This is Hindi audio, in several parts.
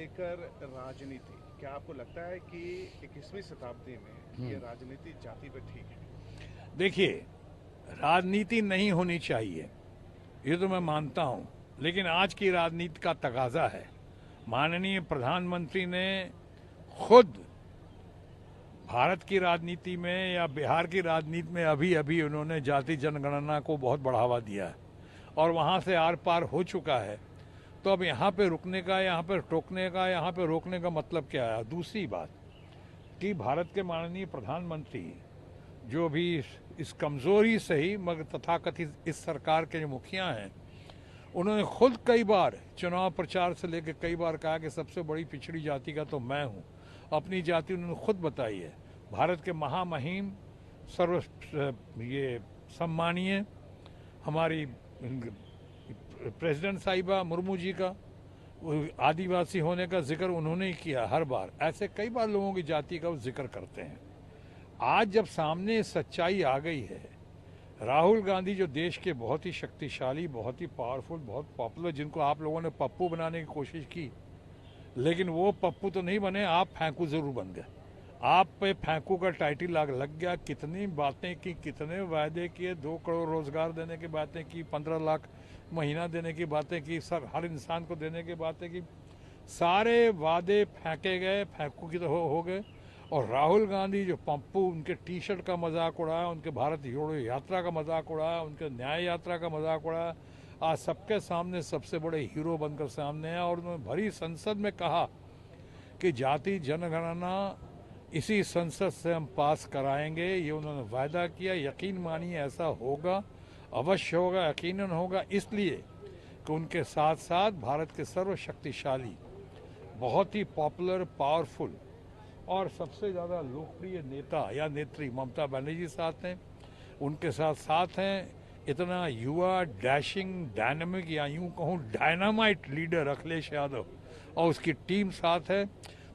लेकर राजनीति, क्या आपको लगता है कि 21वीं शताब्दी में ये राजनीति जाति पे ठीक है? देखिए, राजनीति नहीं होनी चाहिए, ये तो मैं मानता हूं, लेकिन आज की राजनीति का तकाजा है। माननीय प्रधानमंत्री ने खुद भारत की राजनीति में या बिहार की राजनीति में अभी अभी उन्होंने जाति जनगणना को बहुत बढ़ावा दिया है और वहां से आर पार हो चुका है। तो अब यहाँ पे रुकने का, यहाँ पे टोकने का, यहाँ पे रोकने का मतलब क्या है? दूसरी बात कि भारत के माननीय प्रधानमंत्री जो भी इस कमजोरी से ही मगर तथाकथित इस सरकार के जो मुखिया हैं, उन्होंने खुद कई बार चुनाव प्रचार से लेकर कई बार कहा कि सबसे बड़ी पिछड़ी जाति का तो मैं हूं। अपनी जाति उन्होंने खुद बताई है। भारत के महामहिम सर्व ये सम्मानीय हमारी प्रेसिडेंट साहिबा मुर्मू जी का आदिवासी होने का जिक्र उन्होंने ही किया हर बार। ऐसे कई बार लोगों की जाति का वो जिक्र करते हैं। आज जब सामने सच्चाई आ गई है, राहुल गांधी जो देश के बहुत ही शक्तिशाली, बहुत ही पावरफुल, बहुत पॉपुलर, जिनको आप लोगों ने पप्पू बनाने की कोशिश की, लेकिन वो पप्पू तो नहीं बने, आप फेंकू जरूर बन गए। आप पे फेंकू का टाइटल लग गया। कितनी बातें की, कितने वायदे किए, 2 करोड़ रोजगार देने की बातें की, 15 लाख महीना देने की बातें की, सर हर इंसान को देने की बातें की। सारे वादे फेंके गए, फेंकू की तो हो गए। और राहुल गांधी जो पप्पू, उनके टी शर्ट का मजाक उड़ाया, उनके भारत जोड़ो यात्रा का मजाक उड़ाया, उनके न्याय यात्रा का मजाक उड़ाया, आज सबके सामने सबसे बड़े हीरो बनकर सामने है। और उन्होंने भरी संसद में कहा कि जाति जनगणना इसी संसद से हम पास कराएंगे। ये उन्होंने वायदा किया। यकीन मानिए ऐसा होगा, अवश्य होगा, यकीनन होगा। इसलिए कि उनके साथ साथ भारत के सर्वशक्तिशाली, बहुत ही पॉपुलर, पावरफुल और सबसे ज़्यादा लोकप्रिय नेता या नेत्री ममता बनर्जी साथ हैं। उनके साथ साथ हैं इतना युवा, डैशिंग, डायनामिक या यूं कहूँ डायनामाइट लीडर अखिलेश यादव और उसकी टीम साथ है।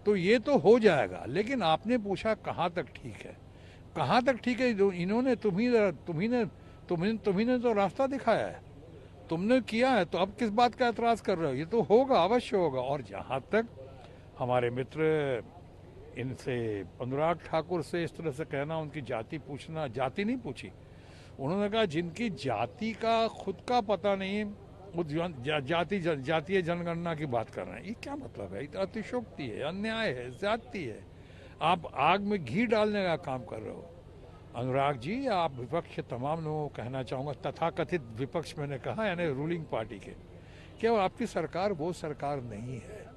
तो ये तो हो जाएगा। लेकिन आपने पूछा कहाँ तक ठीक है, कहाँ तक ठीक है? इन्होंने तुम्ही ने तो रास्ता दिखाया है, तुमने किया है, तो अब किस बात का एतराज़ कर रहे हो? ये तो होगा, अवश्य होगा। और जहाँ तक हमारे मित्र इनसे अनुराग ठाकुर से इस तरह से कहना, उनकी जाति पूछना, जाति नहीं पूछी, उन्होंने कहा जिनकी जाति का खुद का पता नहीं, वो जातीय जनगणना की बात कर रहे हैं। ये क्या मतलब है? ये तो अतिशोक्ति है, अन्याय है, ज्यादती है। आप आग में घी डालने का काम कर रहे हो। अनुराग जी, आप विपक्ष के तमाम लोगों को कहना चाहूँगा, तथाकथित विपक्ष मैंने कहा यानी रूलिंग पार्टी के, क्या आपकी सरकार वो सरकार नहीं है।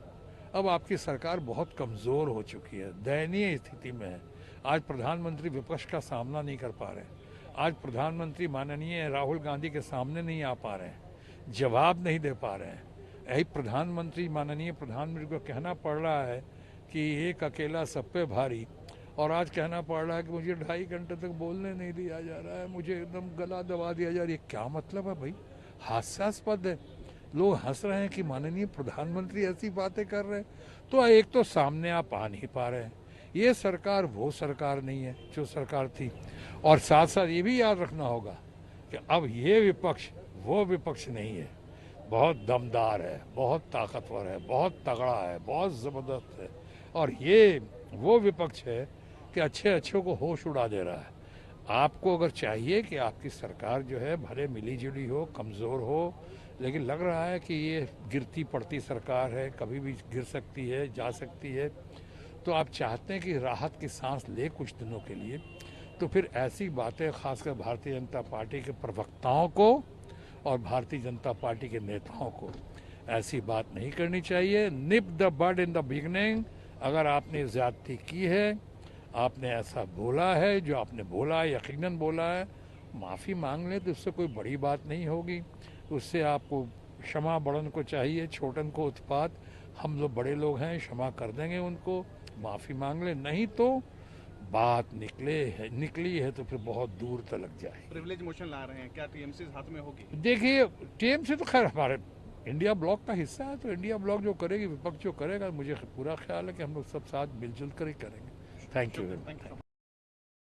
अब आपकी सरकार बहुत कमज़ोर हो चुकी है, दयनीय स्थिति में है। आज प्रधानमंत्री विपक्ष का सामना नहीं कर पा रहे हैं। आज प्रधानमंत्री माननीय राहुल गांधी के सामने नहीं आ पा रहे हैं, जवाब नहीं दे पा रहे हैं। यही प्रधानमंत्री, माननीय प्रधानमंत्री को कहना पड़ रहा है कि एक अकेला सब पे भारी, और आज कहना पड़ रहा है कि मुझे 2.5 घंटे तक बोलने नहीं दिया जा रहा है, मुझे एकदम गला दबा दिया जा रहा है। ये क्या मतलब है भाई? हास्यास्पद है। लोग हंस रहे हैं कि माननीय प्रधानमंत्री ऐसी बातें कर रहे हैं। तो एक तो सामने आप आ नहीं पा रहे हैं। ये सरकार वो सरकार नहीं है जो सरकार थी। और साथ साथ ये भी याद रखना होगा कि अब ये विपक्ष वो विपक्ष नहीं है, बहुत दमदार है, बहुत ताकतवर है, बहुत तगड़ा है, बहुत ज़बरदस्त है। और ये वो विपक्ष है कि अच्छे अच्छों को होश उड़ा दे रहा है। आपको अगर चाहिए कि आपकी सरकार जो है भले मिली जुली हो, कमज़ोर हो, लेकिन लग रहा है कि ये गिरती पड़ती सरकार है, कभी भी गिर सकती है, जा सकती है, तो आप चाहते हैं कि राहत की सांस ले कुछ दिनों के लिए, तो फिर ऐसी बातें खासकर भारतीय जनता पार्टी के प्रवक्ताओं को और भारतीय जनता पार्टी के नेताओं को ऐसी बात नहीं करनी चाहिए। Nip the bud in the beginning. अगर आपने ज्यादती की है, आपने ऐसा बोला है, जो आपने बोला है, यकीनन बोला है, माफ़ी मांग लें तो उससे कोई बड़ी बात नहीं होगी। उससे आपको क्षमा बड़न को चाहिए, छोटन को उत्पात। हम लोग बड़े लोग हैं, क्षमा कर देंगे उनको, माफ़ी मांग लें। नहीं तो बात निकली है तो फिर बहुत दूर तक जाए। प्रिविलेज मोशन ला रहे हैं, क्या टीएमसी हाथ में होगी? देखिए, टीएमसी तो खैर हमारे इंडिया ब्लॉक का हिस्सा है, तो इंडिया ब्लॉक जो करेगी, विपक्ष जो करेगा, मुझे पूरा ख्याल है कि हम लोग सब साथ मिलजुल कर ही करेंगे। Thank you very much.